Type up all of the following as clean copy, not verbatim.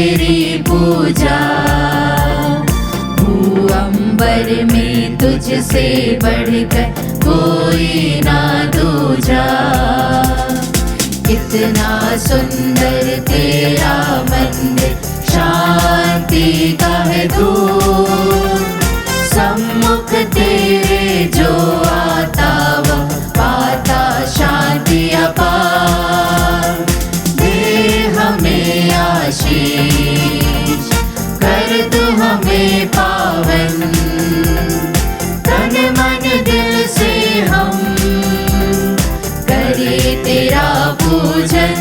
तेरी पूजा, भूअंबर में तुझसे बढ़कर कोई ना दूजा। कितना सुंदर तेरा मंदिर, शांति का है दूत। सम्मुख तेरे जो आता वह पाता शांति अपार। दे हमें आशीष, कर तू हमें पावन, तन मन दिल से हम करे तेरा पूजन।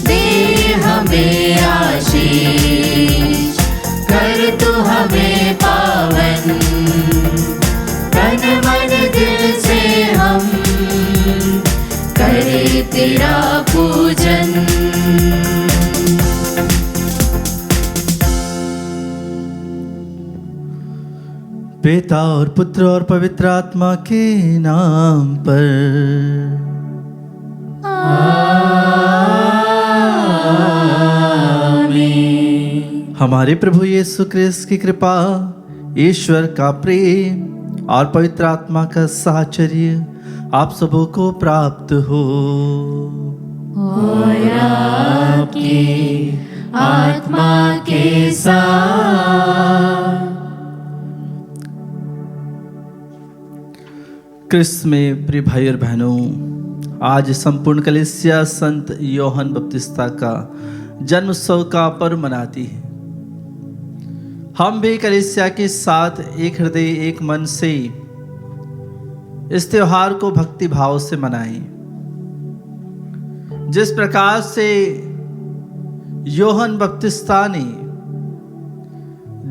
दे हमें आशीष, कर तू हमें पावन, तन मन दिल से हम करे तेरा पूजन। पिता और पुत्र और पवित्र आत्मा के नाम पर आमीन। हमारे प्रभु यीशु क्रिस्त की कृपा, ईश्वर का प्रेम और पवित्र आत्मा का साहचर्य आप सबों को प्राप्त हो। और आपकी आत्मा के साथ। क्रिस्त में प्रिय भाई और बहनों, आज संपूर्ण कलीसिया संत योहन बपतिस्ता का जन्म उत्सव का पर्व मनाती है। हम भी कलीसिया के साथ एक हृदय एक मन से इस त्योहार को भक्ति भाव से मनाएं। जिस प्रकार से योहन बपतिस्ता ने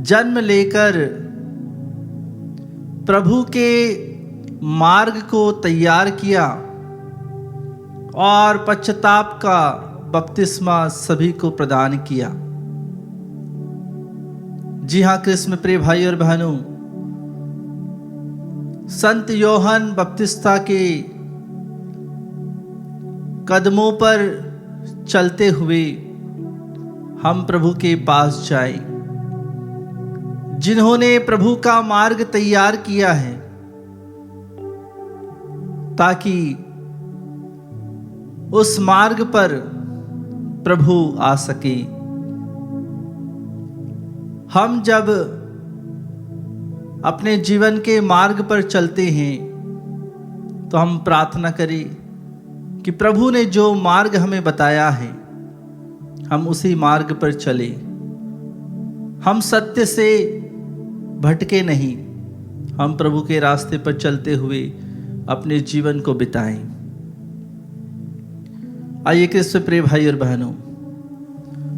जन्म लेकर प्रभु के मार्ग को तैयार किया और पश्चाताप का बपतिस्मा सभी को प्रदान किया। जी हाँ, क्रिस्त में प्रिय भाई और बहनों, संत योहन बपतिस्ता के कदमों पर चलते हुए हम प्रभु के पास जाएं, जिन्होंने प्रभु का मार्ग तैयार किया है ताकि उस मार्ग पर प्रभु आ सके। हम जब अपने जीवन के मार्ग पर चलते हैं तो हम प्रार्थना करें कि प्रभु ने जो मार्ग हमें बताया है हम उसी मार्ग पर चले। हम सत्य से भटके नहीं, हम प्रभु के रास्ते पर चलते हुए अपने जीवन को बिताएं। आइए क्रिस्त प्रिय भाई और बहनों,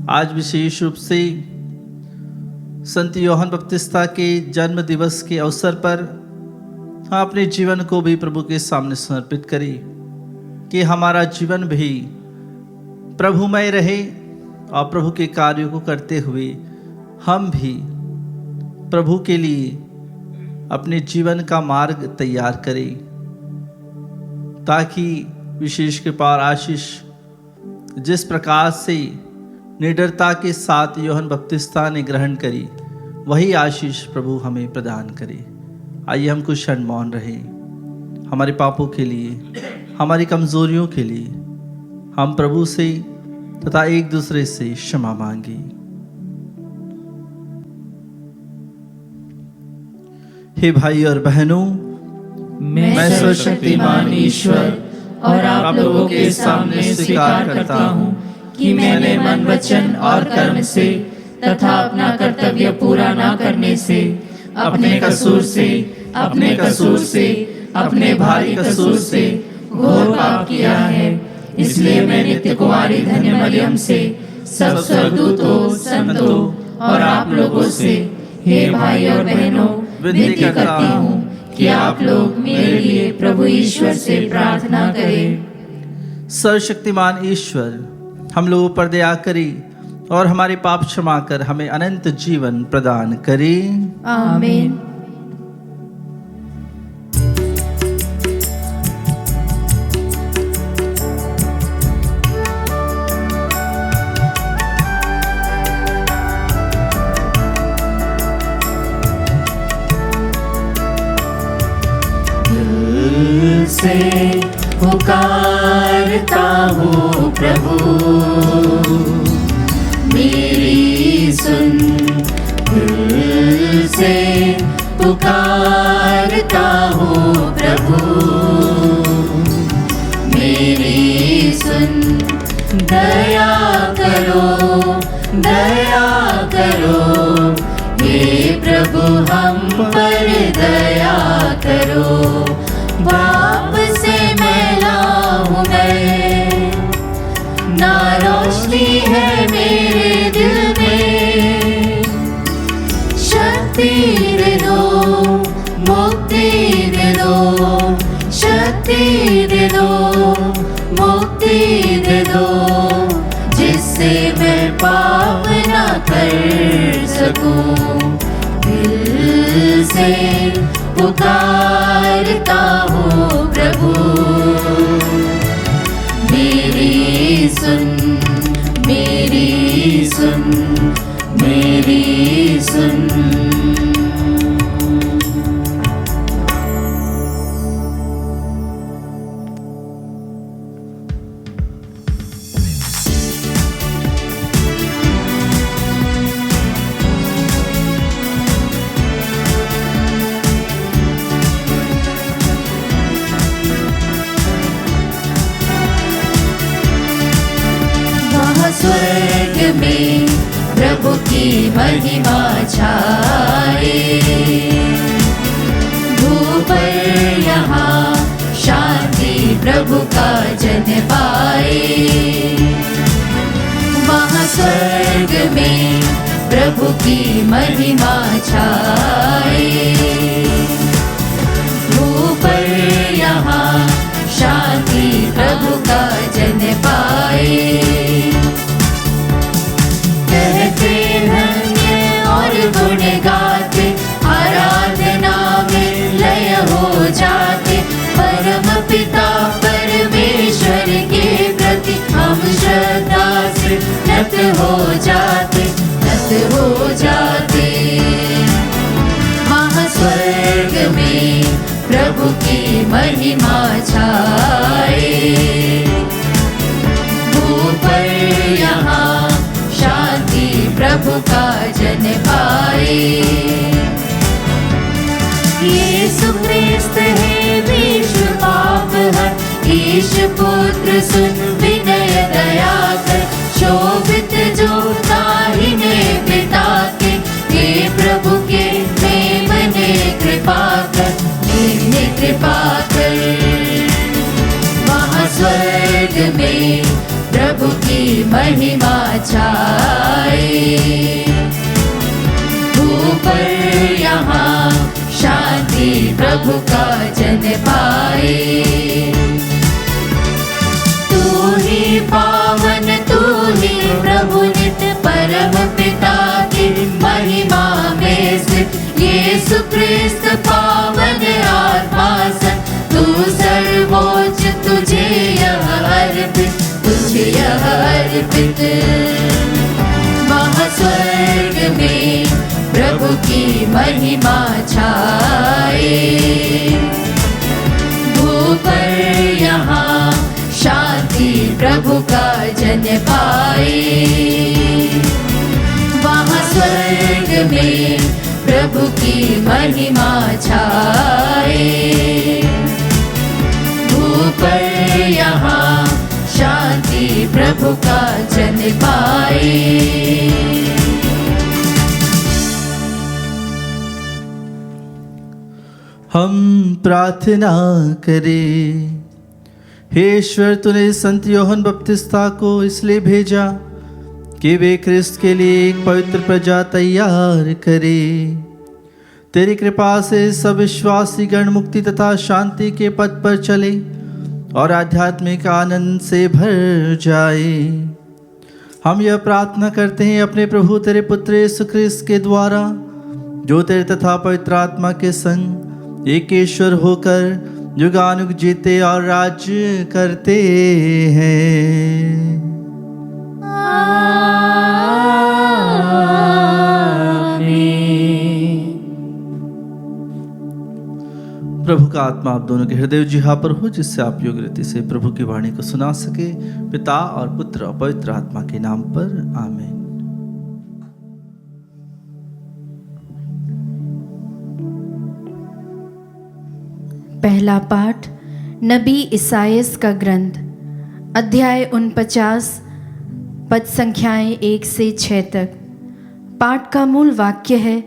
आज विशेष रूप से संत योहन बपतिस्ता के जन्म दिवस के अवसर पर हम अपने जीवन को भी प्रभु के सामने समर्पित करें कि हमारा जीवन भी प्रभुमय रहे और प्रभु के कार्यों को करते हुए हम भी प्रभु के लिए अपने जीवन का मार्ग तैयार करें, ताकि विशेष कृपा और आशीष जिस प्रकार से निडरता के साथ योहन बपतिस्ता ने ग्रहण करी, वही आशीष प्रभु हमें प्रदान करे। आइए हम कुछ क्षण मौन रहें। हमारे पापों के लिए, हमारी कमजोरियों के लिए हम प्रभु से तथा एक दूसरे से क्षमा मांगे। हे भाई और बहनों, मैं सर्वशक्तिमान ईश्वर और आप लोगों के सामने स्वीकार करता हूँ कि मैंने मन, वचन और कर्म से तथा अपना कर्तव्य पूरा न करने से, अपने कसूर से, अपने भारी कसूर से घोर पाप किया है। इसलिए मैं नित्य कुमारी धन्य मरियम से, सब स्वर्गदूतों, संतों और आप लोगों से, हे भाई और बहनों, विनती करती हूँ कि आप लोग मेरे लिए प्रभु ईश्वर से प्रार्थना करें। सर्वशक्तिमान ईश्वर हम लोगों पर दया करे और हमारे पाप क्षमा कर हमें अनंत जीवन प्रदान करे। आमीन। प्रभु, मेरी सुन, दिल से पुकारता हूँ प्रभु, मेरी सुन, दया करो, दया करो, हे प्रभु हम पर दया करो। पाप से मैला हूँ मैं, ना रोशनी है मेरे दिल में, शक्ति दे दो, मुक्ति दे दो, शक्ति दे दो, मुक्ति दे दो, जिससे मैं पाप ना कर सकूं। दिल से पुकारता हूँ प्रभु, मेरी सुन, मेरी सुन, मेरी सुन। स्वर्ग में प्रभु की महिमा छाए, भूपर यहाँ शांति प्रभु का जन पाए। वहाँ स्वर्ग में प्रभु की महिमा छाए, भूपर यहाँ शांति प्रभु का जन पाए। कहते धन्य और गुण गाते, आराधना में लय हो जाते, परम पिता परमेश्वर के प्रति हम श्रद्धा से नत हो जाते, नत हो जाते। वहाँ स्वर्ग में प्रभु की महिमा छाए, ऊपर यहाँ शांति प्रभु का जन पाए। यीशु ख्रिस्त है विश्व पाप है, ईश पुत्र सुन विनय दया कर, शोभित जो दाहिने पिता के, हे प्रभु के प्रेम ने कृपा कर, ने कृपा कर। वहाँ स्वर्ग में प्रभु की महिमा छाए, ऊपर यहाँ शांति प्रभु का जन पाए। तू ही पावन, तू ही प्रभु नित परम पिता की महिमा में स्थित, यीशु ख्रिस्त पावन आत्मा सन, तू सर्वोच्च, तुझे यह अर्पित, तुझे यह अर्पित। वहाँ स्वर्ग में प्रभु की महिमा छाए, ऊपर यहाँ शांति प्रभु का जन पाए। वहाँ स्वर्ग में प्रभु की महिमा छाए, ऊपर यहाँ शांति प्रभु का जन पाए। हम प्रार्थना करें। हे ईश्वर, तूने संत यूहन्ना बपतिस्ता को इसलिए भेजा कि वे ख्रिस्त के लिए एक पवित्र प्रजा तैयार करे। तेरी कृपा से सब विश्वासी गण मुक्ति तथा शांति के पथ पर चले और आध्यात्मिक आनंद से भर जाए। हम यह प्रार्थना करते हैं अपने प्रभु तेरे पुत्र यीशु ख्रिस्त के द्वारा, जो तेरे तथा पवित्र आत्मा के संग एक ईश्वर होकर युगानुग जीते और राज्य करते हैं। प्रभु प्रभु का आत्मा आप दोनों के हृदय जिहा पर हो, जिससे आप योग्य रीति से प्रभु की वाणी को सुना सके। पिता और पुत्र और पवित्र आत्मा के नाम पर आमीन। पहला पाठ नबी इसायास का ग्रंथ, अध्याय 49, पद संख्याएं 1 से 6 तक। पाठ का मूल वाक्य है,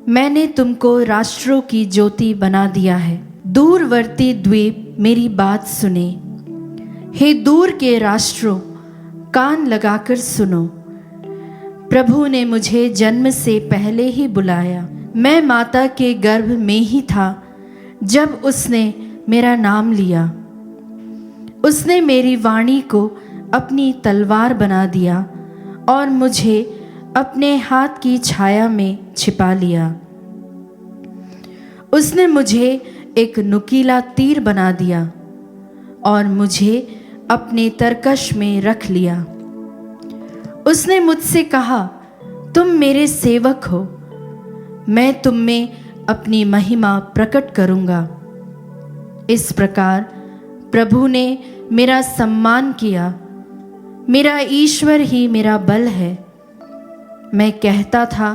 मैंने तुमको राष्ट्रों की ज्योति बना दिया है। दूरवर्ती द्वीप मेरी बात सुने, हे दूर के राष्ट्रों कान लगाकर सुनो। प्रभु ने मुझे जन्म से पहले ही बुलाया, मैं माता के गर्भ में ही था जब उसने मेरा नाम लिया। उसने मेरी वाणी को अपनी तलवार बना दिया और मुझे अपने हाथ की छाया में छिपा लिया। उसने मुझे एक नुकीला तीर बना दिया और मुझे अपने तरकश में रख लिया। उसने मुझसे कहा, तुम मेरे सेवक हो, मैं तुम में अपनी महिमा प्रकट करूंगा। इस प्रकार प्रभु ने मेरा सम्मान किया, मेरा ईश्वर ही मेरा बल है। मैं कहता था,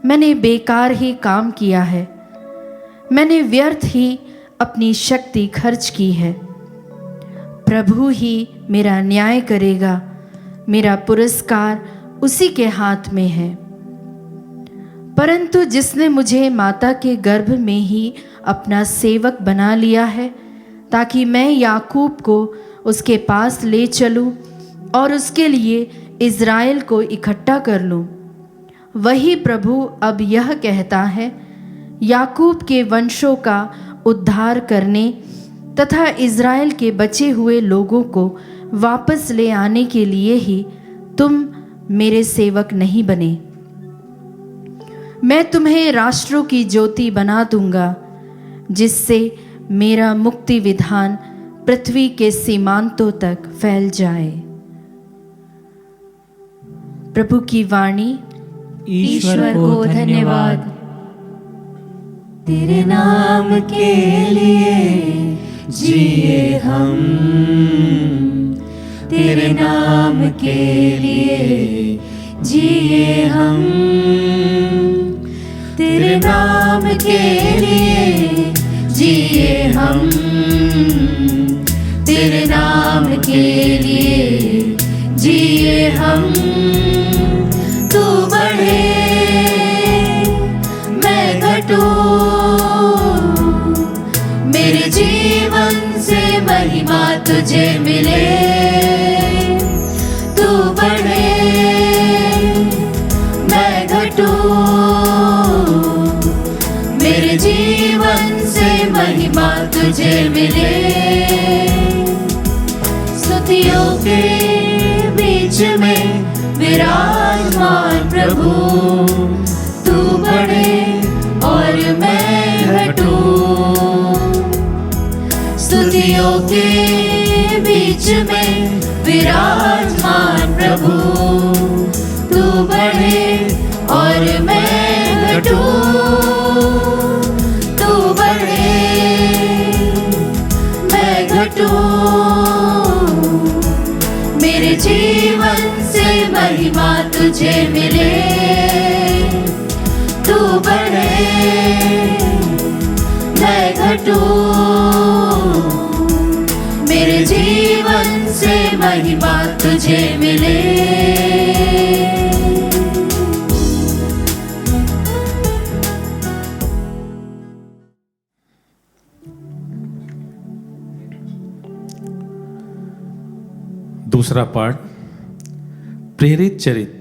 मैंने बेकार ही काम किया है, मैंने व्यर्थ ही अपनी शक्ति खर्च की है। प्रभु ही मेरा न्याय करेगा, मेरा पुरस्कार उसी के हाथ में है। परंतु जिसने मुझे माता के गर्भ में ही अपना सेवक बना लिया है, ताकि मैं याकूब को उसके पास ले चलूं और उसके लिए इज़राइल को इकट्ठा कर लूं, वही प्रभु अब यह कहता है, याकूब के वंशों का उद्धार करने तथा इज़राइल के बचे हुए लोगों को वापस ले आने के लिए ही तुम मेरे सेवक नहीं बने। मैं तुम्हें राष्ट्रों की ज्योति बना दूंगा, जिससे मेरा मुक्ति विधान पृथ्वी के सीमांतों तक फैल जाए। प्रभु की वाणी। ईश्वर को धन्यवाद। तेरे नाम के लिए जिए हम, तेरे नाम के लिए जिए हम, तेरे नाम के लिए जिए हम, तेरे नाम के लिए जिए हम। तू बढ़े मैं घटूं, मेरे जीवन से महिमा तुझे मिले। तू बढ़े मैं घटूं, मेरे जीवन से महिमा तुझे मिले। स्तुतियों के बीच में विराजमान प्रभु, तू बढ़े और मैं घटूं। स्तुतियों के बीच में विराजमान प्रभु, तू बढ़े और मैं घटूं। तू बढ़े मैं घटूं, मेरे जीवन से महिमा तुझे मिले। तू बढ़े मैं घटूं, मेरे जीवन से महिमा तुझे मिले। दूसरा पाठ प्रेरित चरित,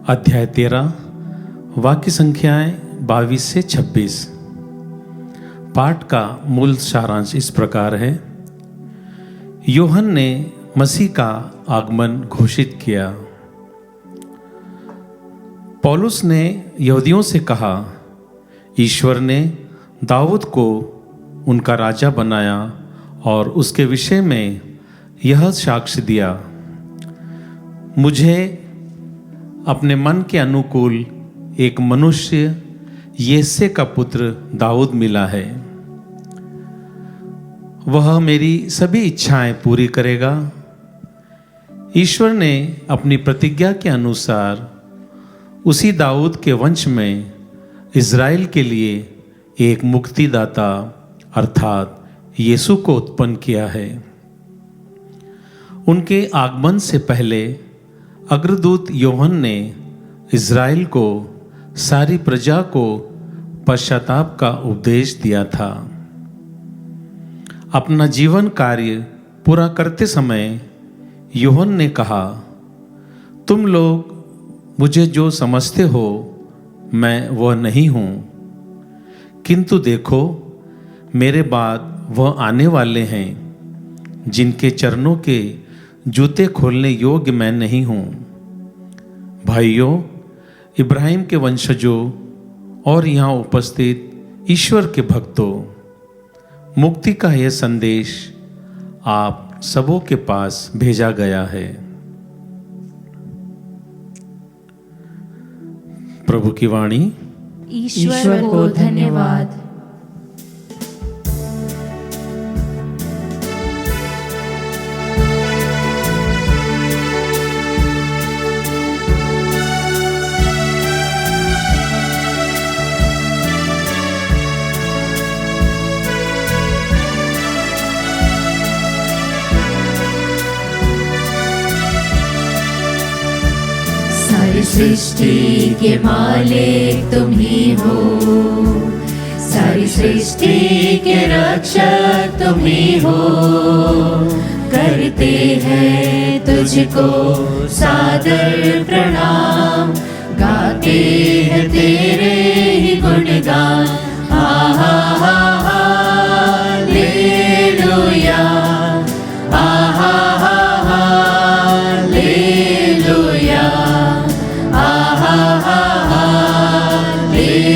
अध्याय 13, वाक्य संख्याएं 22 से 26। पाठ का मूल सारांश इस प्रकार है। यूहन्ना ने मसीह का आगमन घोषित किया। पौलुस ने यहूदियों से कहा, ईश्वर ने दाऊद को उनका राजा बनाया और उसके विषय में यह साक्ष्य दिया, मुझे अपने मन के अनुकूल एक मनुष्य येसे का पुत्र दाऊद मिला है। वह मेरी सभी इच्छाएं पूरी करेगा। ईश्वर ने अपनी प्रतिज्ञा के अनुसार उसी दाऊद के वंश में इज़राइल के लिए एक मुक्तिदाता अर्थात यीशु को उत्पन्न किया है। उनके आगमन से पहले अग्रदूत योहन ने इज़राइल को सारी प्रजा को पश्चाताप का उपदेश दिया था। अपना जीवन कार्य पूरा करते समय योहन ने कहा, तुम लोग मुझे जो समझते हो मैं वह नहीं हूँ, किंतु देखो मेरे बाद वह आने वाले हैं जिनके चरणों के जूते खोलने योग्य मैं नहीं हूँ। भाइयों, इब्राहिम के वंशजों और यहाँ उपस्थित ईश्वर के भक्तों, मुक्ति का यह संदेश आप सबों के पास भेजा गया है। प्रभु की वाणी। ईश्वर को धन्यवाद। सारी सृष्टि के मालिक तुम ही हो, सारी सृष्टि के रक्षक तुम ही हो। करते हैं तुझको सादर प्रणाम, गाते हैं तेरे ही गुणगान। आहा हा हालेलुया, आहा हा हालेलुया, आहा हा हालेलुया,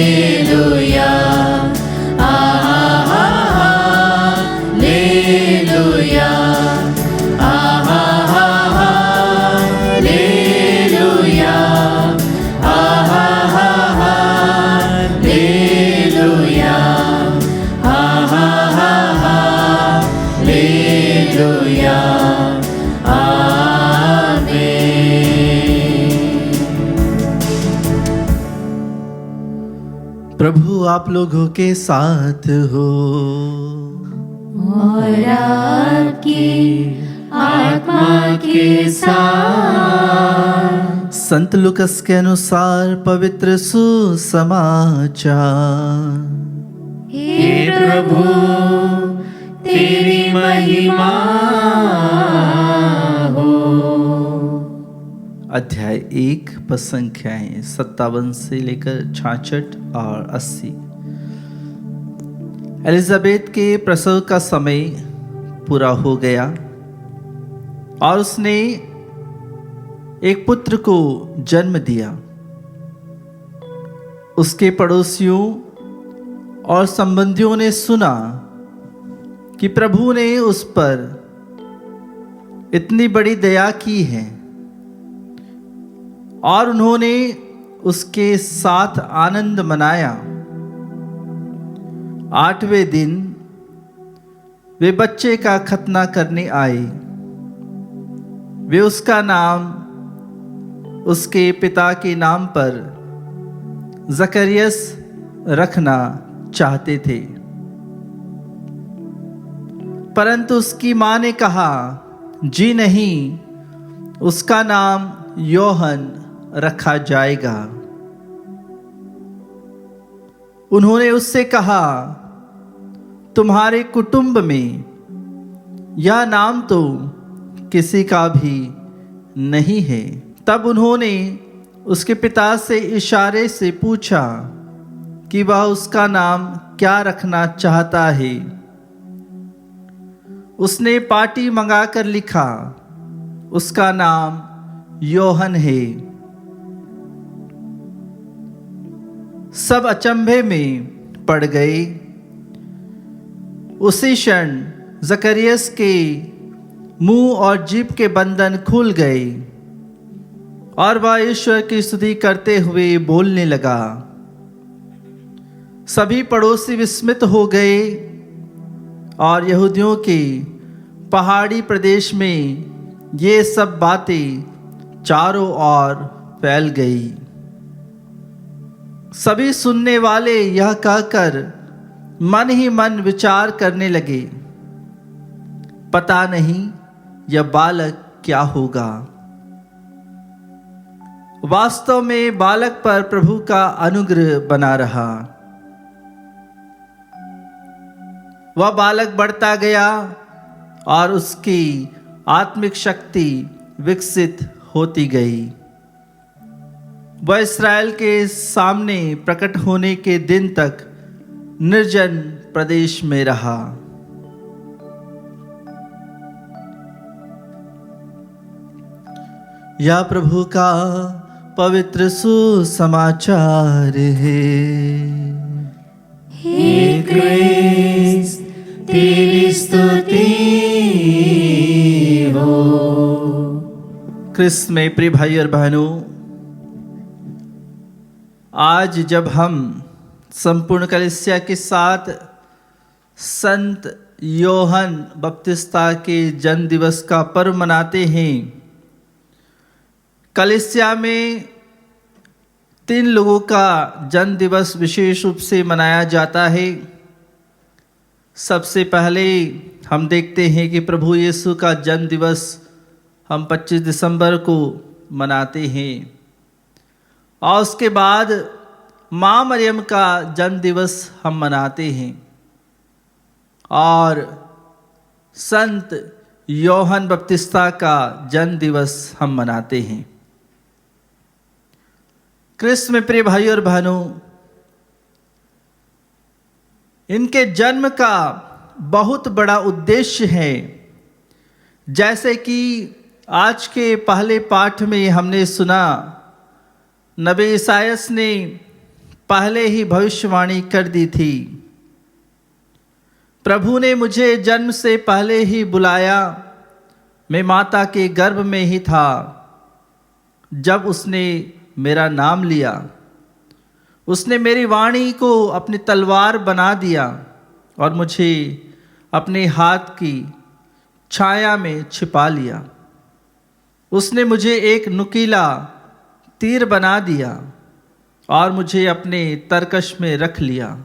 आहा हा हालेलुया, आहा हा हालेलुया, आहा हा हालेलुया, आहा हा हालेलुया। प्रभु आप लोगों के साथ हो और आपकी आत्मा के साथ। संत लूकस के अनुसार पवित्र सुसमाचार। हे प्रभु तेरी महिमा हो। अध्याय 1 पद संख्याएं 57 से लेकर 66 और 80। एलिजाबेथ के प्रसव का समय पूरा हो गया और उसने एक पुत्र को जन्म दिया। उसके पड़ोसियों और संबंधियों ने सुना कि प्रभु ने उस पर इतनी बड़ी दया की है और उन्होंने उसके साथ आनंद मनाया। 8वें दिन वे बच्चे का खतना करने आए। वे उसका नाम उसके पिता के नाम पर जकरियस रखना चाहते थे, परंतु उसकी मां ने कहा, जी नहीं, उसका नाम योहन रखा जाएगा। उन्होंने उससे कहा, तुम्हारे कुटुंब में यह नाम तो किसी का भी नहीं है। तब उन्होंने उसके पिता से इशारे से पूछा कि वह उसका नाम क्या रखना चाहता है। उसने पाटी मंगाकर लिखा, उसका नाम योहन है। सब अचंभे में पड़ गए। उसी क्षण जकरियस के मुंह और जीभ के बंधन खुल गए और वह ईश्वर की स्तुति करते हुए बोलने लगा। सभी पड़ोसी विस्मित हो गए और यहूदियों के पहाड़ी प्रदेश में ये सब बातें चारों ओर फैल गई। सभी सुनने वाले यह कहकर मन ही मन विचार करने लगे, पता नहीं यह बालक क्या होगा। वास्तव में बालक पर प्रभु का अनुग्रह बना रहा। वह बालक बढ़ता गया और उसकी आत्मिक शक्ति विकसित होती गई। वह इस्राएल के सामने प्रकट होने के दिन तक निर्जन प्रदेश में रहा। यह प्रभु का पवित्र सुसमाचार है। हे क्रिस्त तेरी स्तुति हो। क्रिस्त में प्रिय भाई और बहनों, आज जब हम संपूर्ण कलीसिया के साथ संत योहन बपतिस्ता के जन्म दिवस का पर्व मनाते हैं, कलीसिया में 3 लोगों का जन्म दिवस विशेष रूप से मनाया जाता है। सबसे पहले हम देखते हैं कि प्रभु यीशु का जन्म दिवस हम 25 दिसंबर को मनाते हैं, और उसके बाद माँ मरियम का जन्म दिवस हम मनाते हैं, और संत योहन बपतिस्ता का जन्म दिवस हम मनाते हैं। क्रिस्त में प्रिय भाई और बहनों, इनके जन्म का बहुत बड़ा उद्देश्य है। जैसे कि आज के पहले पाठ में हमने सुना, नबी ईसायास ने पहले ही भविष्यवाणी कर दी थी, प्रभु ने मुझे जन्म से पहले ही बुलाया, मैं माता के गर्भ में ही था जब उसने मेरा नाम लिया। उसने मेरी वाणी को अपनी तलवार बना दिया और मुझे अपने हाथ की छाया में छिपा लिया। उसने मुझे एक नुकीला तीर बना दिया और मुझे अपने तरकश में रख लिया।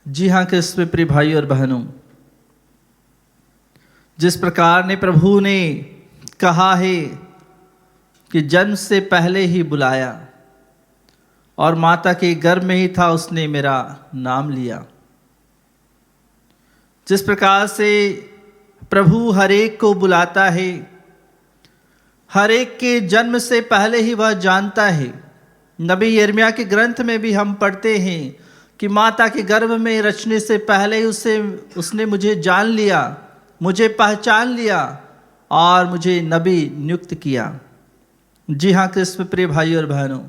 जी हाँ क्रिस्त में प्रिय भाई और बहनों, जिस प्रकार ने प्रभु ने कहा है कि जन्म से पहले ही बुलाया और माता के गर्भ में ही था उसने मेरा नाम लिया, जिस प्रकार से प्रभु हर एक को बुलाता है, हर एक के जन्म से पहले ही वह जानता है। नबी यिर्मयाह के ग्रंथ में भी हम पढ़ते हैं कि माता के गर्भ में रचने से पहले ही उसने मुझे जान लिया, मुझे पहचान लिया और मुझे नबी नियुक्त किया। जी हाँ क्रिस्त में प्रिय भाई और बहनों,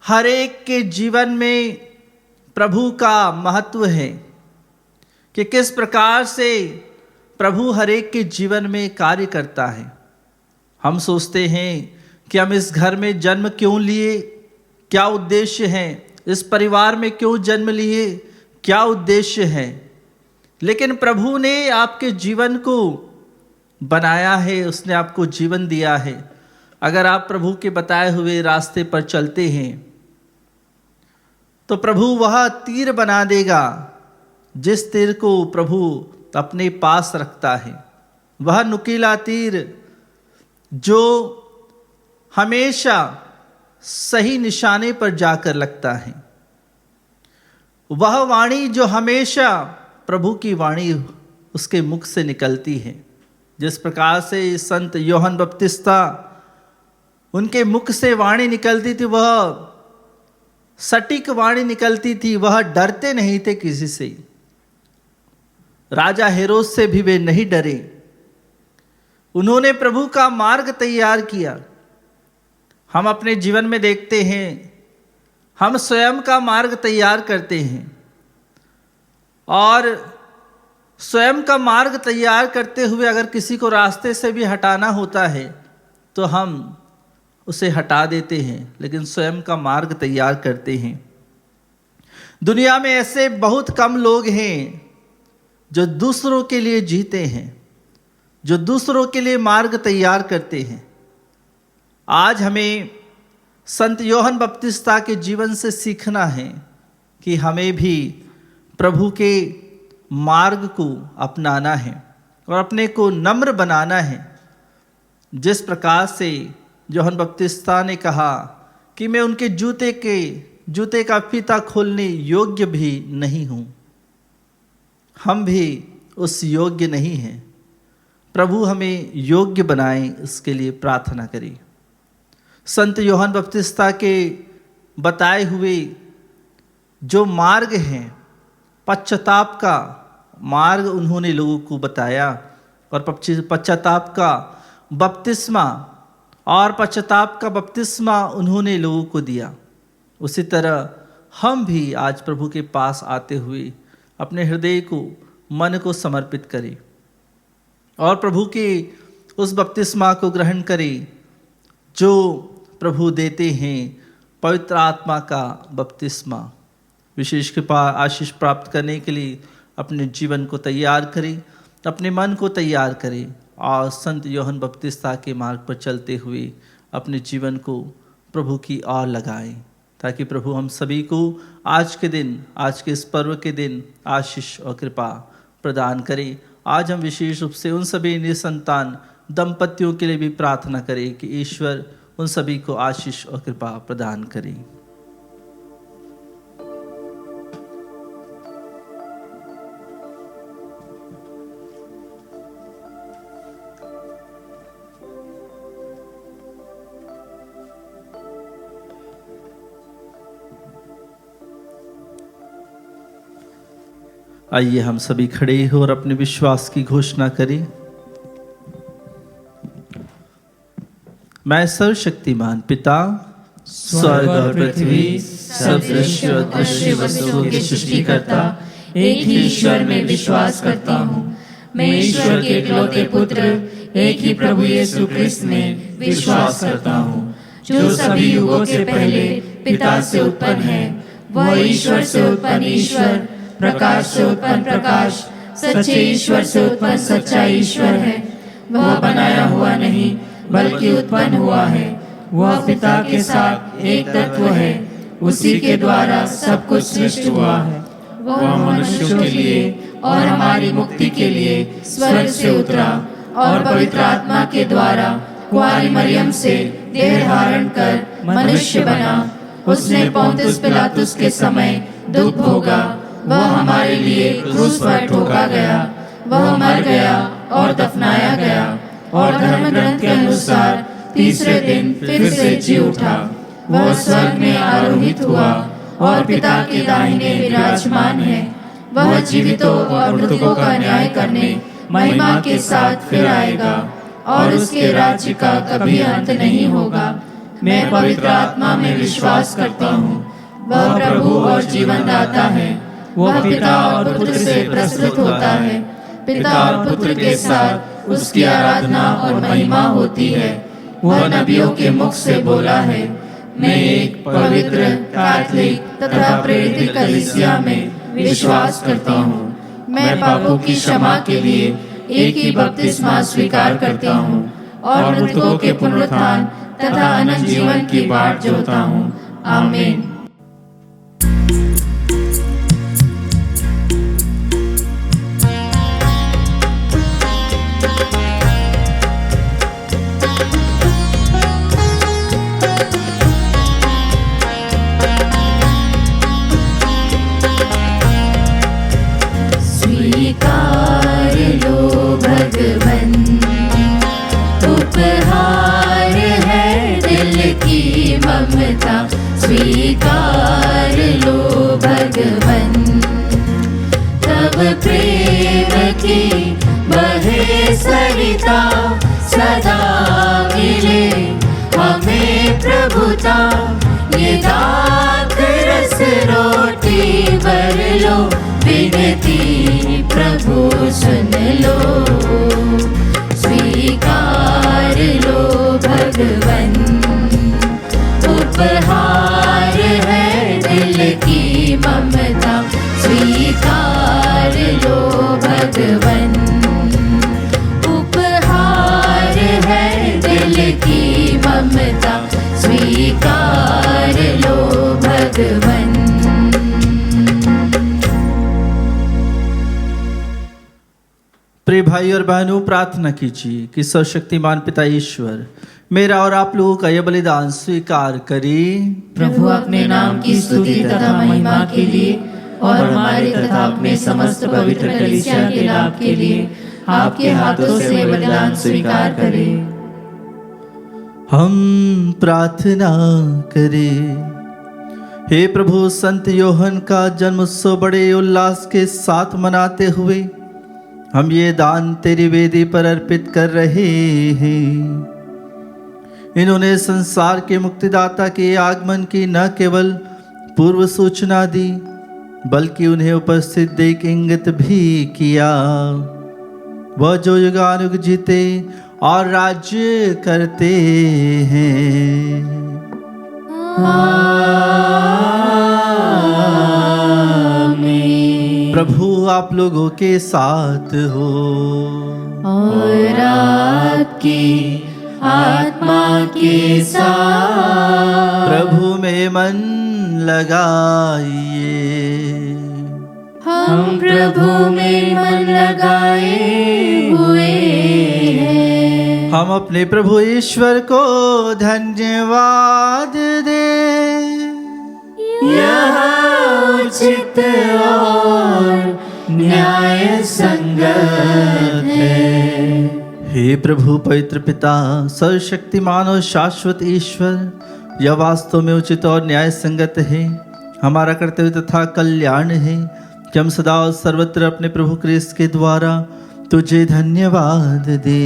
हर एक के जीवन में प्रभु का महत्व है कि किस प्रकार से प्रभु हर एक के जीवन में कार्य करता है। हम सोचते हैं कि हम इस घर में जन्म क्यों लिए, क्या उद्देश्य है, इस परिवार में क्यों जन्म लिए, क्या उद्देश्य है। लेकिन प्रभु ने आपके जीवन को बनाया है, उसने आपको जीवन दिया है। अगर आप प्रभु के बताए हुए रास्ते पर चलते हैं तो प्रभु वह तीर बना देगा जिस तीर को प्रभु अपने पास रखता है। वह नुकीला तीर जो हमेशा सही निशाने पर जाकर लगता है। वह वाणी जो हमेशा प्रभु की वाणी उसके मुख से निकलती है। जिस प्रकार से संत योहन बपतिस्ता उनके मुख से वाणी निकलती थी, वह सटीक वाणी निकलती थी, वह डरते नहीं थे किसी से। राजा हेरोद से भी वे नहीं डरे। उन्होंने प्रभु का मार्ग तैयार किया। हम अपने जीवन में देखते हैं, हम स्वयं का मार्ग तैयार करते हैं और स्वयं का मार्ग तैयार करते हुए अगर किसी को रास्ते से भी हटाना होता है तो हम उसे हटा देते हैं, लेकिन स्वयं का मार्ग तैयार करते हैं। दुनिया में ऐसे बहुत कम लोग हैं जो दूसरों के लिए जीते हैं, जो दूसरों के लिए मार्ग तैयार करते हैं। आज हमें संत यूहन्ना बपतिस्ता के जीवन से सीखना है कि हमें भी प्रभु के मार्ग को अपनाना है और अपने को नम्र बनाना है। जिस प्रकार से यूहन्ना बपतिस्ता ने कहा कि मैं उनके जूते का फीता खोलने योग्य भी नहीं हूँ, हम भी उस योग्य नहीं हैं। प्रभु हमें योग्य बनाए, इसके लिए प्रार्थना करें। संत यूहन्ना बपतिस्ता के बताए हुए जो मार्ग हैं, पश्चाताप का मार्ग उन्होंने लोगों को बताया और पश्चाताप का बपतिस्मा और पश्चाताप का बपतिस्मा उन्होंने लोगों को दिया। उसी तरह हम भी आज प्रभु के पास आते हुए अपने हृदय को, मन को समर्पित करें और प्रभु के उस बपतिस्मा को ग्रहण करें जो प्रभु देते हैं, पवित्र आत्मा का बपतिस्मा। विशेष कृपा आशीष प्राप्त करने के लिए अपने जीवन को तैयार करें, अपने मन को तैयार करें और संत यूहन्ना बपतिस्ता के मार्ग पर चलते हुए अपने जीवन को प्रभु की ओर लगाएं, ताकि प्रभु हम सभी को आज के दिन, आज के इस पर्व के दिन आशीष और कृपा प्रदान करें। आज हम विशेष रूप से उन सभी निसंतान दंपतियों के लिए भी प्रार्थना करें कि ईश्वर उन सभी को आशीष और कृपा प्रदान करें। आइए हम सभी खड़े हो और अपने विश्वास की घोषणा करें। मैं सर्वशक्तिमान पिता, स्वर्ग और पृथ्वी सब दृश्य और अदृश्य वस्तुओं के सृष्टिकर्ता एक ही ईश्वर में विश्वास करता हूँ। मैं ईश्वर के इकलौते पुत्र, एक ही प्रभु यीशु क्रिस्त में विश्वास करता हूँ, जो सभी युगों से पहले पिता से उत्पन्न है। वह ईश्वर से उत्पन्न ईश्वर, प्रकाश से उत्पन्न प्रकाश, सच्चे ईश्वर से उत्पन्न सच्चा ईश्वर है। वह बनाया हुआ नहीं बल्कि उत्पन्न हुआ है। वह पिता के साथ एक तत्व है, उसी के द्वारा सब कुछ सृष्टि हुआ है। वह मनुष्यों के लिए और हमारी मुक्ति के लिए स्वर्ग से उतरा और पवित्र आत्मा के द्वारा कुंवारी मरियम से देह धारण कर मनुष्य बना। उसने पोंतियुस पिलातुस के समय दुख भोगा। वह हमारे लिए क्रूस पर ठोका गया। वह मर गया और दफनाया गया और धर्म ग्रंथ के अनुसार तीसरे दिन फिर से जी उठा। वह स्वर्ग में आरोहित हुआ और पिता के दाहिने विराजमान है। वह जीवितों और मृतकों का न्याय करने महिमा के साथ फिर आएगा और उसके राज्य का कभी अंत नहीं होगा। मैं पवित्र आत्मा में विश्वास करता हूँ। वह प्रभु और जीवन दाता है। वह पिता और पुत्र से प्रस्तुत होता है। पिता और पुत्र के साथ उसकी आराधना और महिमा होती है। वह नबियों के मुख से बोला है। मैं एक पवित्र, कैथोलिक तथा प्रेरित कलीसिया में विश्वास करता हूँ। मैं पापों की क्षमा के लिए एक ही बपतिस्मा स्वीकार करता हूँ और मृतकों के पुनरुत्थान तथा अनंत जीवन की बाट जोहता हूँ। आमीन। स्वीकार लो भगवन, उपहार है दिल की ममता। स्वीकार लो भगवन, तब प्रेम की बहे सरिता सदा मिले हमें प्रभुता। ये दाख रस रोटी भर लो, विनती प्रभु सुन लो। स्वीकार लो भगवन, उपहार है दिल की ममता। स्वीकार लो भगवन। की ममता स्वीकार लो भगवन। प्रिय भाई और बहनों, प्रार्थना कीजिए कि सर्वशक्तिमान पिता ईश्वर मेरा और आप लोगों का यह बलिदान स्वीकार करे। प्रभु अपने नाम की स्तुति तथा महिमा के लिए और हमारे तथा अपने समस्त पवित्र कलीसिया के लाभ के लिए आपके हाथों से बलिदान स्वीकार करें। हम प्रार्थना करें। हे प्रभु, संत योहन का जन्मोत्सव बड़े उल्लास के साथ मनाते हुए हम ये दान तेरी वेदी पर अर्पित कर रहे हैं। इन्होंने संसार के मुक्तिदाता के आगमन की न केवल पूर्व सूचना दी, बल्कि उन्हें उपस्थित देख इंगित भी किया। वह जो युगानुग जीते और राज्य करते हैं। प्रभु आप लोगों के साथ हो और आपकी आत्मा के साथ। प्रभु में मन लगाइए। हम प्रभु में मन लगाए हुए हैं। हम अपने प्रभु ईश्वर को धन्यवाद दें। यह उचित और न्याय संगत है। हे प्रभु पवित्र पिता, सर्वशक्तिमान और शाश्वत ईश्वर, यह वास्तव में उचित और न्याय संगत है, हमारा कर्तव्य तथा कल्याण है कि हम सदा और सर्वत्र अपने प्रभु क्रिस्त के द्वारा तुझे धन्यवाद दे।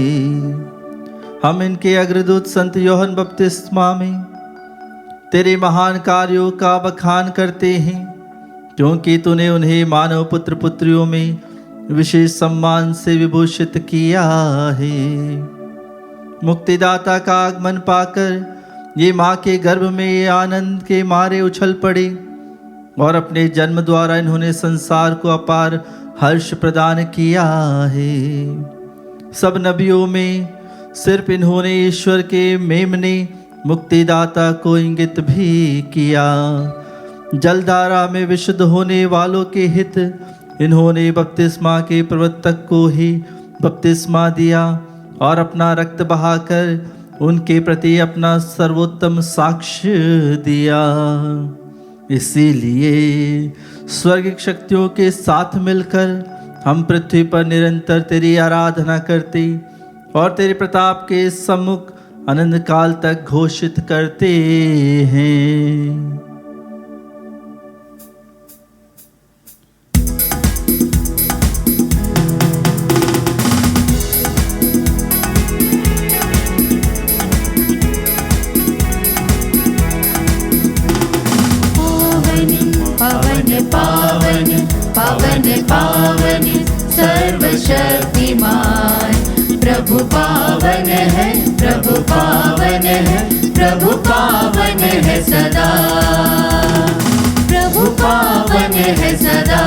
हम इनके अग्रदूत संत योहन बपतिस्मा में तेरे महान कार्यों का बखान करते हैं, क्योंकि तूने उन्हें मानव पुत्र पुत्रियों में विशेष सम्मान से विभूषित किया है। मुक्तिदाता का आगमन पाकर ये माँ के गर्भ में आनंद के मारे उछल पड़े और अपने जन्म द्वारा इन्होंने संसार को अपार हर्ष प्रदान किया है। सब नबियों में सिर्फ इन्होंने ईश्वर के मेमने मुक्तिदाता को इंगित भी किया। जलधारा में विशुद्ध होने वालों के हित इन्होंने बपतिस्मा के प्रवर्तक को ही बपतिस्मा दिया और अपना रक्त बहाकर उनके प्रति अपना सर्वोत्तम साक्ष्य दिया। इसीलिए स्वर्गिक शक्तियों के साथ मिलकर हम पृथ्वी पर निरंतर तेरी आराधना करते और तेरे प्रताप के सम्मुख अनंत काल तक घोषित करते हैं। पावन पावन पावन पावन सर्वशक्तिमान प्रभु पावन है, प्रभु पावन है, प्रभु पावन है सदा, प्रभु पावन है सदा।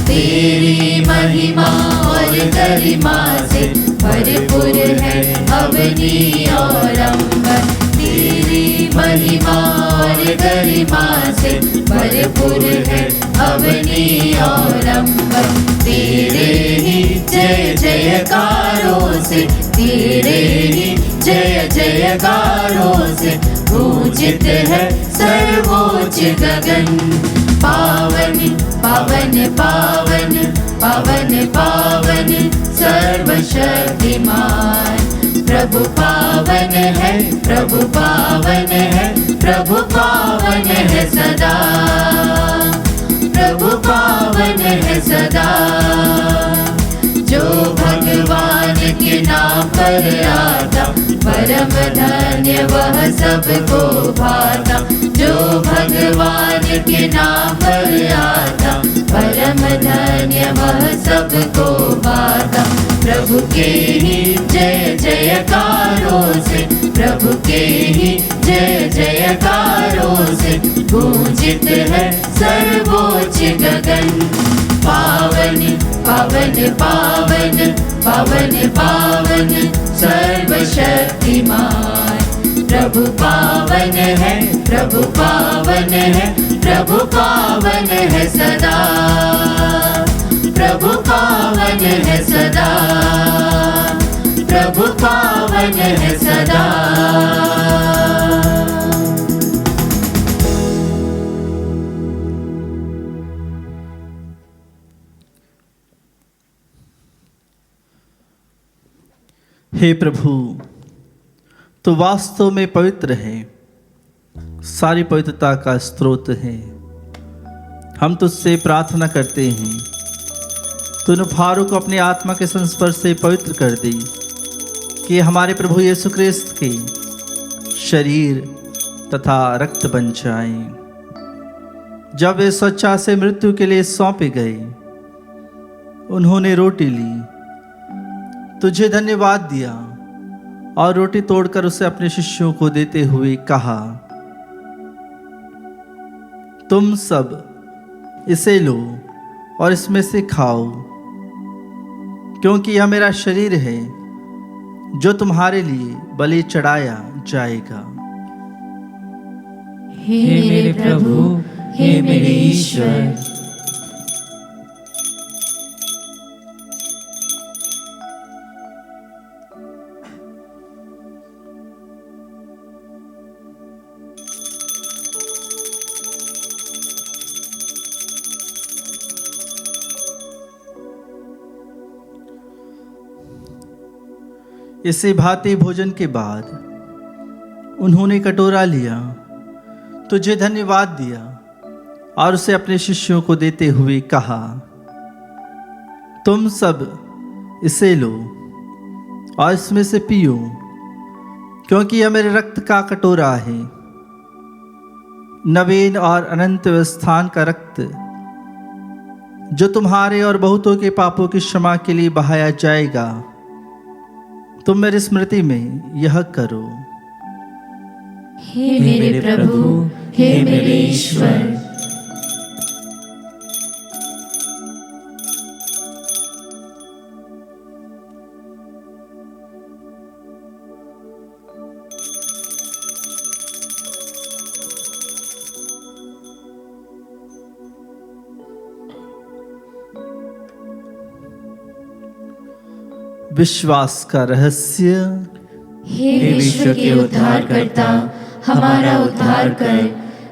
तेरी महिमा और गरिमा से भरपूर है अवनी और अंबर। तेरी महिमा और गरिमा से भरपूर है अवनी और अंबर। तेरे ही जय जयकारों से, तेरे ही जय जयकारों से पूजित है सर्वोच्च गगन। पावन पावन पावन पावन पावन सर्वशक्तिमान प्रभु पावन है, प्रभु पावन है, प्रभु पावन है सदा, प्रभु पावन है सदा। जो भगवान के नाम पर आता परम धन्य वह सबको भाता। जो भगवान के नाम पर आता परम धन्य वह सबको भाता। प्रभु के ही जय जयकारों से, प्रभु के ही जय जयकारों से गूंजित है सर्वोच्च गगन। पावन पावन पावन पावन पावन सर्वशक्तिमान। प्रभु पावन है, प्रभु पावन है, प्रभु पावन है सदा, प्रभु पावन है सदा, प्रभु पावन है सदा। हे प्रभु, तो वास्तव में पवित्र है, सारी पवित्रता का स्रोत है। हम तुझसे प्रार्थना करते हैं, तूने फारूक को अपनी आत्मा के संस्पर्श से पवित्र कर दी कि हमारे प्रभु यीशु क्रिस्त के शरीर तथा रक्त बन जाएं। जब वे स्वेच्छा से मृत्यु के लिए सौंपे गए, उन्होंने रोटी ली, तुझे धन्यवाद दिया और रोटी तोड़कर उसे अपने शिष्यों को देते हुए कहा, तुम सब इसे लो और इसमें से खाओ, क्योंकि यह मेरा शरीर है जो तुम्हारे लिए बलि चढ़ाया जाएगा। हे मेरे प्रभु, हे मेरे ईश्वर। इसी भांति भोजन के बाद उन्होंने कटोरा लिया, तुझे धन्यवाद दिया और उसे अपने शिष्यों को देते हुए कहा, तुम सब इसे लो और इसमें से पियो, क्योंकि यह मेरे रक्त का कटोरा है, नवीन और अनंत स्थान का रक्त, जो तुम्हारे और बहुतों के पापों की क्षमा के लिए बहाया जाएगा। तुम मेरी स्मृति में यह करो। हे मेरे प्रभु, हे मेरे ईश्वर। विश्वास का रहस्य। हे विश्व के उद्धारकर्ता, हमारा उद्धार कर।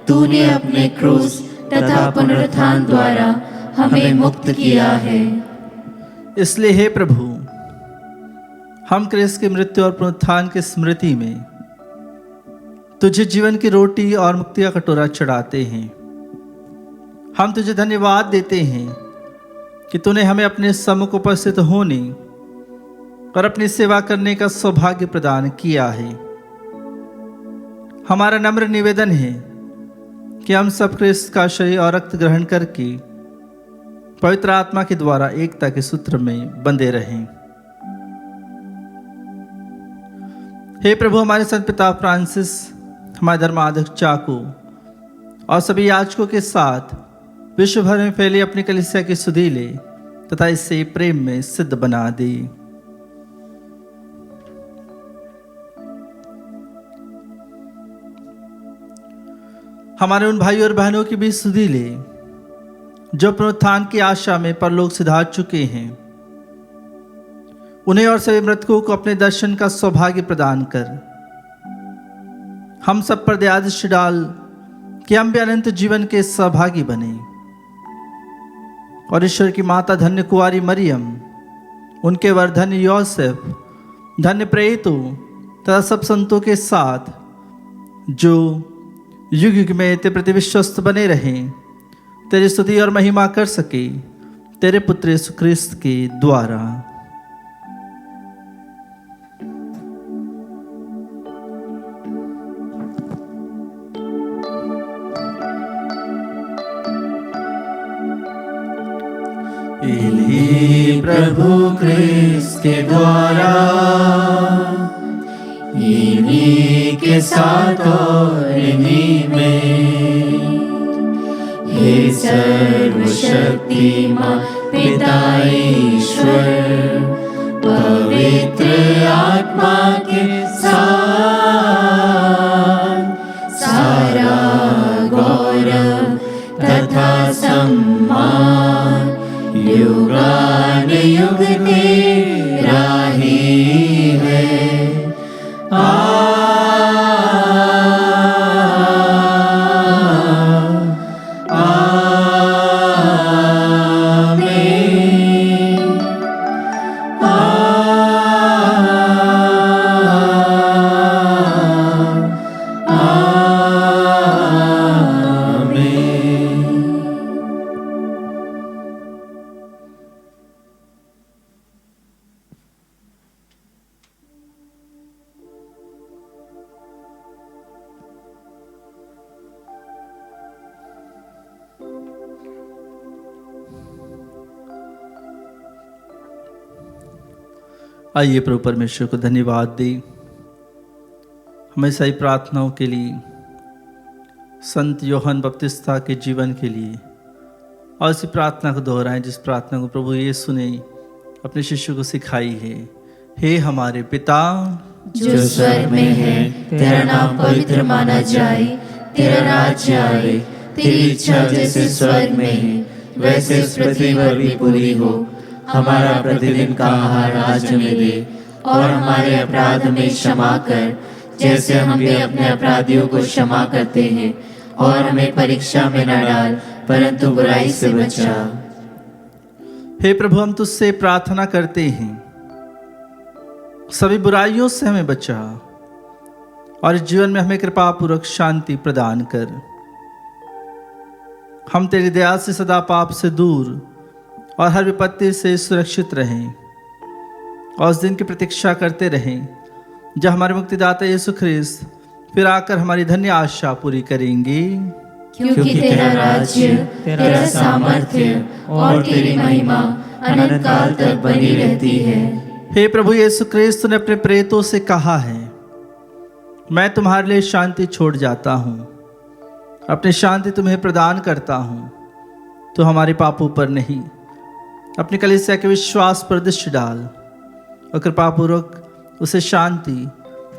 तूने अपने क्रूस तथा पुनरुत्थान द्वारा हमें मुक्त किया है। इसलिए हे प्रभु, हम क्रिस्त की मृत्यु और पुनरुत्थान की स्मृति में तुझे जीवन की रोटी और मुक्ति का कटोरा चढ़ाते हैं। हम तुझे धन्यवाद देते हैं कि तूने हमें अपने सम्मुख उपस्थित होने और अपनी सेवा करने का सौभाग्य प्रदान किया है। हमारा नम्र निवेदन है कि हम सब क्रिस्त का शरीर और रक्त ग्रहण करके पवित्र आत्मा के द्वारा एकता के सूत्र में बंधे रहें। हे प्रभु, हमारे संत पिता फ्रांसिस, हमारे धर्माध्यक्ष चाको और सभी याजकों के साथ विश्व भर में फैली अपनी कलीसिया की सुधीले तथा इसे प्रेम में सिद्ध बना दे। हमारे उन भाइयों और बहनों की भी सुधि ले जो पुनरुत्थान की आशा में परलोक सिधार चुके हैं। उन्हें और सभी मृतकों को अपने दर्शन का सौभाग्य प्रदान कर हम सब पर दया दृष्टि डाल कि हम भी अनंत जीवन के सहभागी बने। और ईश्वर की माता धन्य कुंवारी मरियम, उनके वर धन्य योसेफ, धन्य प्रेरितों तथा सब संतों के साथ जो युग युग में तेरे प्रति विश्वस्त बने रहें, तेरी स्तुति और महिमा कर सके तेरे पुत्र यीशु क्रिस्त के द्वारा। इन्हीं प्रभु क्रिस्त के द्वारा, इन्हीं के साथ और इन्हीं में, हे सर्वशक्तिमान पिता ईश्वर पवित्र आत्मा के साथ सारा गौरव तथा सम्मान युगानुयुग तेरा ही है। आइए प्रभु परमेश्वर को धन्यवाद दें हमेशा ही प्रार्थनाओं के लिए, संत यूहन्ना बपतिस्ता के जीवन के लिए, और इसी प्रार्थना को दोहराएं जिस प्रार्थना को प्रभु यीशु ने अपने शिष्यों को सिखाई है। हे हमारे पिता जो स्वर्ग में है, तेरा नाम पवित्र माना जाए, तेरा राज्य आए, तेरी इच्छा जैसे स्वर्ग में है वैसे इस पृथ्वी पर भी पूरी हो। हमारा प्रतिदिन का आहार आज हमें दे, और हमारे अपराध हमें क्षमा कर जैसे हम भी अपने अपराधियों को क्षमा करते हैं, और हमें परीक्षा में न डाल परंतु बुराई से बचा। हे प्रभु, हम तुझसे प्रार्थना करते हैं सभी बुराइयों से हमें बचा और इस जीवन में हमें कृपा पूर्वक शांति प्रदान कर। हम तेरी दया से सदा पाप से दूर और हर विपत्ति से सुरक्षित रहें और उस दिन की प्रतीक्षा करते रहें जब हमारे मुक्तिदाता यीशु ख्रिस्त फिर आकर हमारी धन्य आशा पूरी करेंगे। क्योंकि तेरा राज्य, तेरा सामर्थ्य और तेरी महिमा अनंत काल तक बनी रहती है। हे प्रभु यीशु ख्रिस्त ने अपने प्रेरितों से कहा है, मैं तुम्हारे लिए शांति छोड़ जाता हूँ, अपनी शांति तुम्हें प्रदान करता हूँ। तो हमारे पापों पर नहीं, अपनी कलीसिया के विश्वास पर दृष्टि डाल और कृपापूर्वक उसे शांति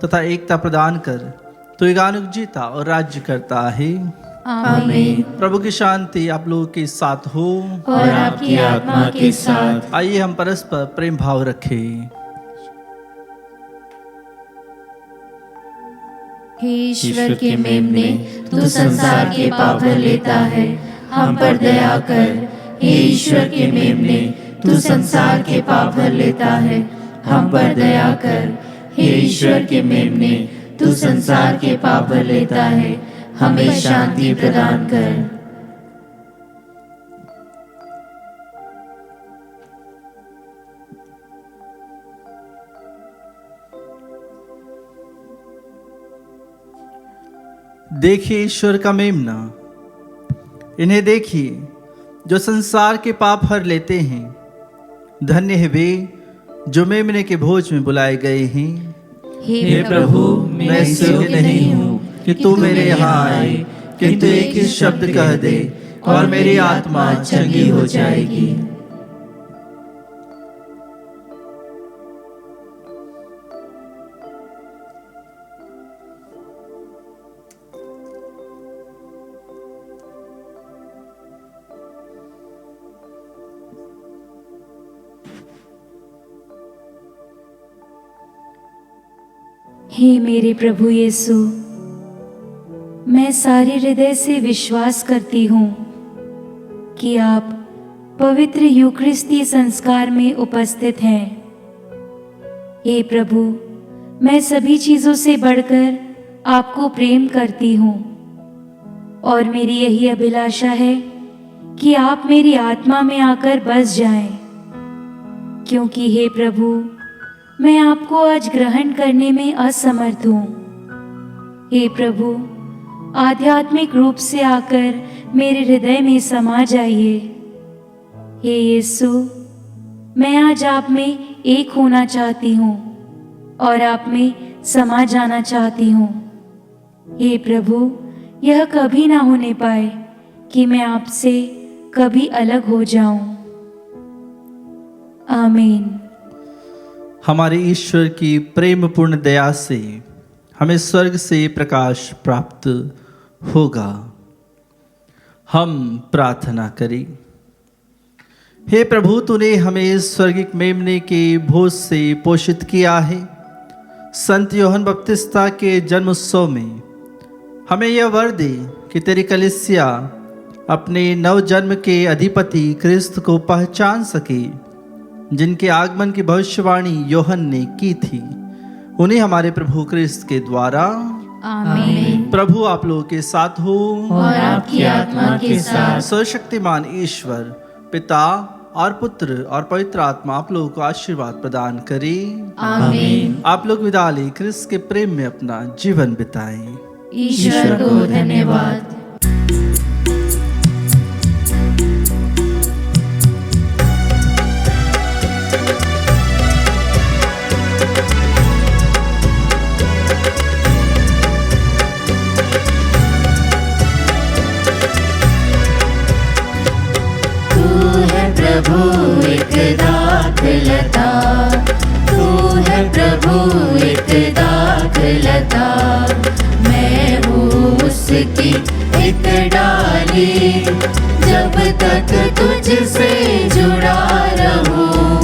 तथा एकता प्रदान कर। तो युगानुग जीता और राज्य करता है। आमीन। प्रभु की शांति आप लोगों के साथ हो और आपकी आत्मा के साथ। आइए हम परस्पर प्रेम भाव रखें। हे ईश्वर के मेमने, तू संसार के पाप भर लेता है, हम पर दया कर। हे ईश्वर के मेमने, तू संसार के पाप भर लेता है, हम पर दया कर। हे ईश्वर के मेमने, तू संसार के पाप भर लेता है, हमें शांति प्रदान कर। देखिए ईश्वर का मेमना, इन्हें देखिए जो संसार के पाप हर लेते हैं। धन्य है वे जो मेमने के भोज में बुलाए गए हैं। हे प्रभु, मैं इस योग्य नहीं हूँ कि तू मेरे यहाँ आए, किंतु एक ही शब्द कह दे और मेरी आत्मा चंगी हो जाएगी। हे मेरे प्रभु यीशु, मैं सारे हृदय से विश्वास करती हूँ कि आप पवित्र यूकरिस्ती संस्कार में उपस्थित हैं। हे प्रभु, मैं सभी चीज़ों से बढ़कर आपको प्रेम करती हूँ और मेरी यही अभिलाषा है कि आप मेरी आत्मा में आकर बस जाएं, क्योंकि हे प्रभु, मैं आपको आज ग्रहण करने में असमर्थ हूँ। हे प्रभु, आध्यात्मिक रूप से आकर मेरे हृदय में समा जाइए। हे यीशु, मैं आज आप में एक होना चाहती हूँ और आप में समा जाना चाहती हूँ। हे प्रभु, यह कभी ना होने पाए कि मैं आपसे कभी अलग हो जाऊं। आमीन। हमारे ईश्वर की प्रेमपूर्ण दया से हमें स्वर्ग से प्रकाश प्राप्त होगा। हम प्रार्थना करें। हे प्रभु, तूने हमें स्वर्गिक मेमने के भोज से पोषित किया है। संत यूहन्ना बपतिस्ता के जन्मोत्सव में हमें यह वर दे कि तेरी कलीसिया अपने नवजन्म के अधिपति क्रिस्त को पहचान सके, जिनके आगमन की भविष्यवाणी यूहन्ना ने की थी। उन्हें हमारे प्रभु क्रिस्त के द्वारा आमीन। प्रभु आप लोगों के साथ हो और आपकी आत्मा के साथ। सर्वशक्तिमान ईश्वर पिता और पुत्र और पवित्र आत्मा आप लोगों को आशीर्वाद प्रदान करे। आमीन। आप लोग विदा ले क्रिस्त के प्रेम में अपना जीवन बिताएं। ईश्वर को धन्यवाद। प्रभु एक दाखलता, तू है प्रभु एक दाखलता। मैं हूँ उसकी एक डाली, जब तक तुझसे जुड़ा रहूं,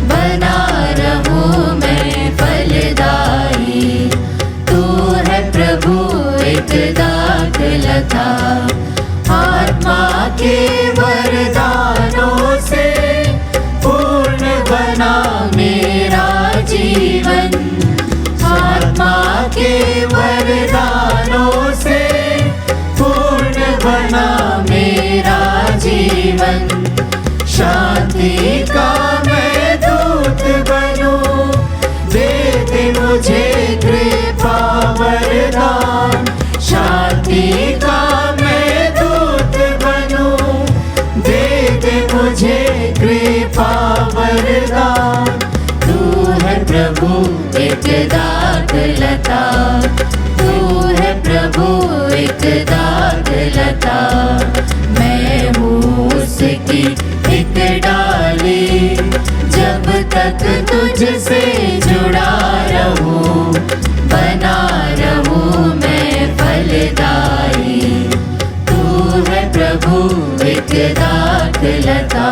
बना रहूं मैं फलदायी। तू है प्रभु एक दाखलता, आत्मा के वरदानों से पूर्ण बना मेरा जीवन। आत्मा के वरदानों से पूर्ण बना मेरा जीवन। शांति का मैं दूत बनूं, दे दे मुझे कृपा वरदान। शांति का मुझे कृपा वरदान। तू है प्रभु एक दाखलता, तू है प्रभु एक दाखलता। मैं हूँ उसकी एक डाली, जब तक तुझसे जुड़ा रहूं, बना रहूं मैं फलदायी। तू है प्रभु एक दाखलता।